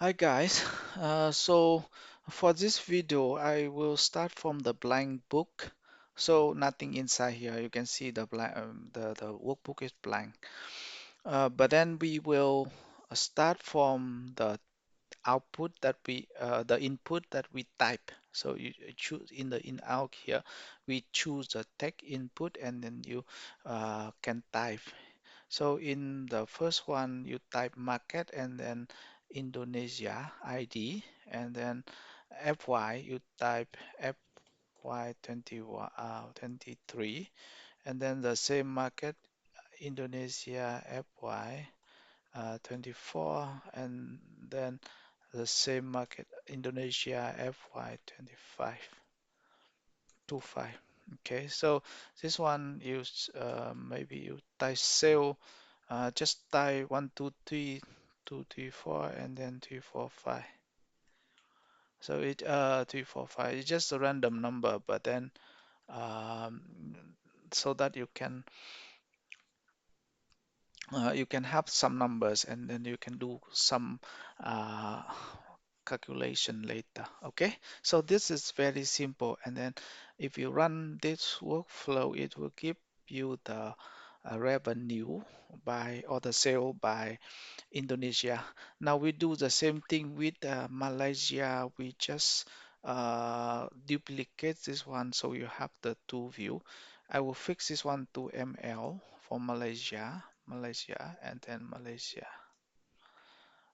Hi guys, so for this video I will start from the blank book. So nothing inside here. You can see the blank, the workbook is blank. But then we will start from the output that the input that we type. So you choose in the in out here, we choose the text input and then you can type. So in the first one, you type market and then Indonesia ID, and then FY, you type FY 21, 23, and then the same market Indonesia FY 24, and then the same market Indonesia FY 25, 25. Okay, so this one maybe you type sale. Just type 1, 2, 3, 2, 3, 4, and then 3, 4, 5. So 3, 4, 5. It's just a random number, but then um, so that you can have some numbers and then you can do some uh, calculation later. Okay, so this is very simple. And then if you run this workflow, it will give you the revenue by or the sale by Indonesia. Now we do the same thing with Malaysia. We just duplicate this one so you have the two view. I will fix this one to ML for Malaysia, and then Malaysia.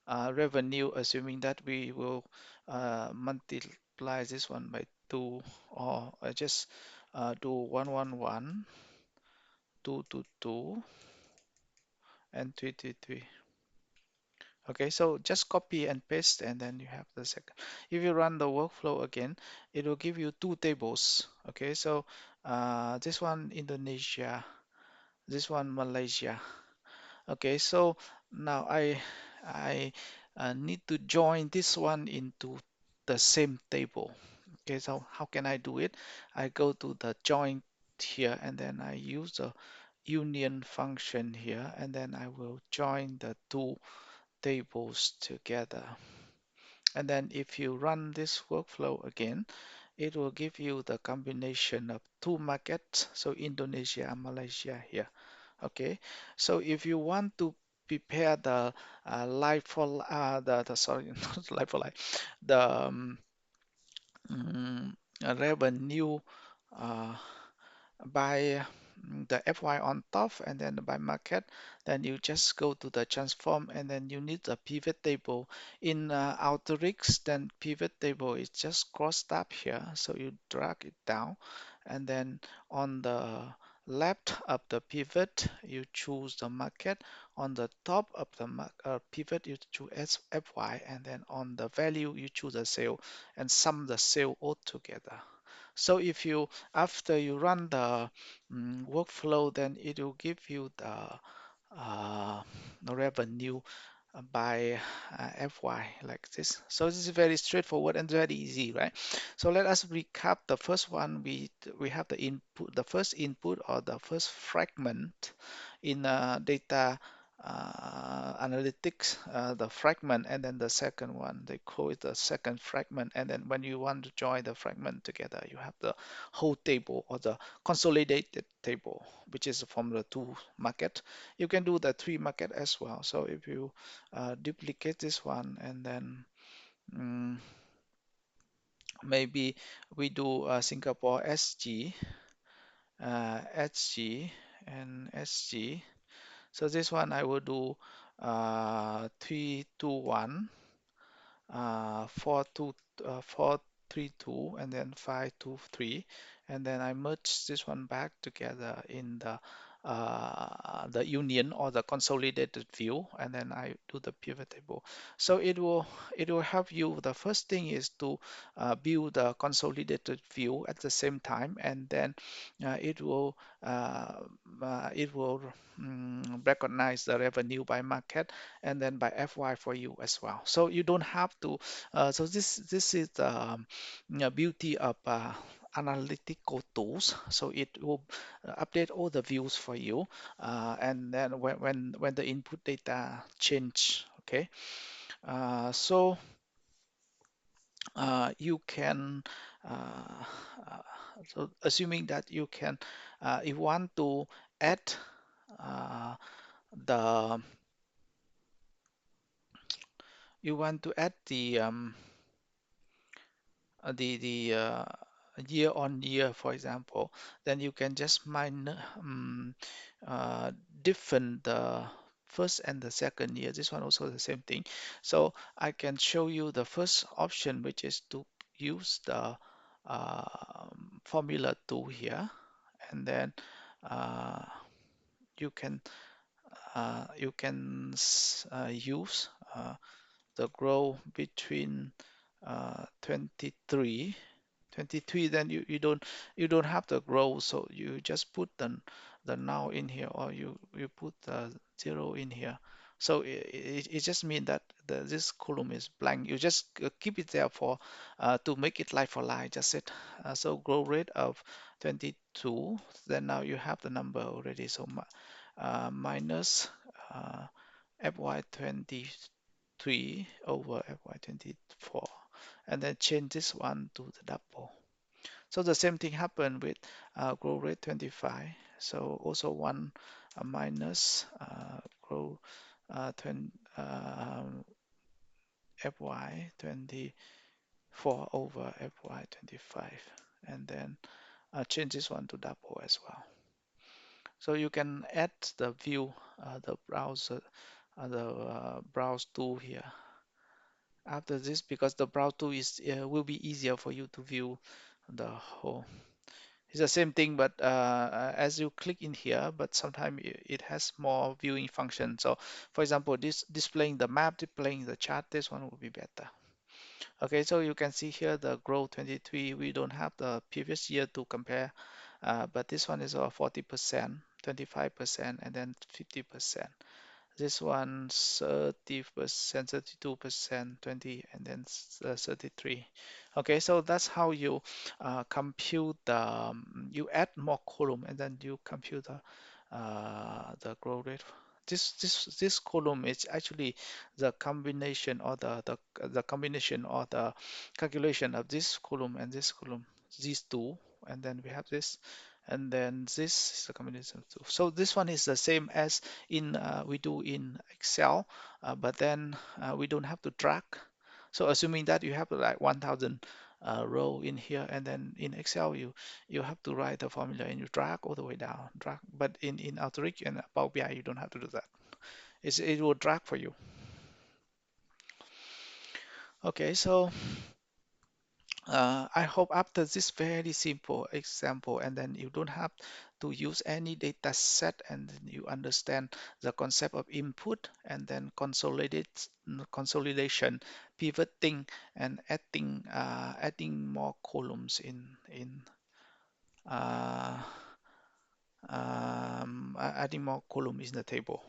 Revenue, assuming that we will multiply this one by 2, or just do 111, 222, and 333. Okay, so just copy and paste, and then you have the second. If you run the workflow again, it will give you two tables. Okay, so this one Indonesia, this one Malaysia. Okay, so now I need to join this one into the same table. Okay, so how can I do it? I go to the join here, and then I use the union function here, and then I will join the two tables together. And then if you run this workflow again, it will give you the combination of two markets, so Indonesia and Malaysia here. Okay, so if you want to prepare the life for the sorry, not life for life, the mm, revenue uh, by the FY on top and then by market, then you just go to the transform, and then you need a pivot table. In Alteryx, then pivot table is just crossed up here, so you drag it down, and then on the left of the pivot you choose the market, on the top of the pivot you choose FY, and then on the value you choose a cell and sum the cell all together. So if you after you run the workflow, then it will give you uh, the revenue by FY like this. So this is very straightforward and very easy, right? So let us recap the first one. We have the input, the first input or the first fragment in data analytics, the fragment, and then the second one they call it the second fragment. And then when you want to join the fragment together, you have the whole table or the consolidated table, which is from the two market. You can do the three market as well. So if you duplicate this one, and then mm, maybe we do Singapore SG, SG, and SG. So this one I will do 321, 432, and then 523, and then I merge this one back together in the union or the consolidated view, and then I do the pivot table. So it will help you. The first thing is to build the consolidated view at the same time, and then uh, it will uh, recognize the revenue by market and then by FY for you as well. So you don't have to. So this is the beauty of analytical tools. So it will update all the views for you, and then when the input data change. Okay. So you can uh, uh, so assuming that you can you want to add uh, the you want to add the year on year, for example, then you can just uh, different the first and the second year. This one also the same thing. So I can show you the first option, which is to use the formula tool here, and then uh, you can use the growth between 23 23, then you don't have the growth, so you just put the now in here, or you put the zero in here. So it just means that this column is blank. You just keep it there for to make it like for like, just it. So growth rate of 22, then now you have the number already. So minus uh, FY23 over FY24, and then change this one to the double. So the same thing happened with growth rate 25. So also one minus growth 20, FY24 over FY25, and then change this one to double as well. So you can add the view, the browser, the browse tool here after this, because the browse tool is will be easier for you to view the whole. It's the same thing, but as you click in here, but sometimes it has more viewing function. So, for example, this displaying the map, displaying the chart, this one will be better. Okay, so you can see here the growth 23. We don't have the previous year to compare, but this one is 40%, 25%, and then 50%. This one 30%, 32%, 20, and then 33. Okay, so that's how you compute you add more column, and then you compute the growth rate. This column is actually the combination, or the combination, or the calculation of this column and this column, these two, and then we have this, and then this is the combination of two. So this one is the same as in we do in Excel, but then we don't have to drag. So assuming that you have like 1,000 row in here, and then in Excel you have to write the formula and you drag all the way down, drag. But in Alteryx and Power BI you don't have to do that. It will drag for you. Okay, so I hope after this very simple example, and then you don't have to use any data set, and then you understand the concept of input, and then consolidation, pivoting, and adding more columns in uh, adding more columns in the table.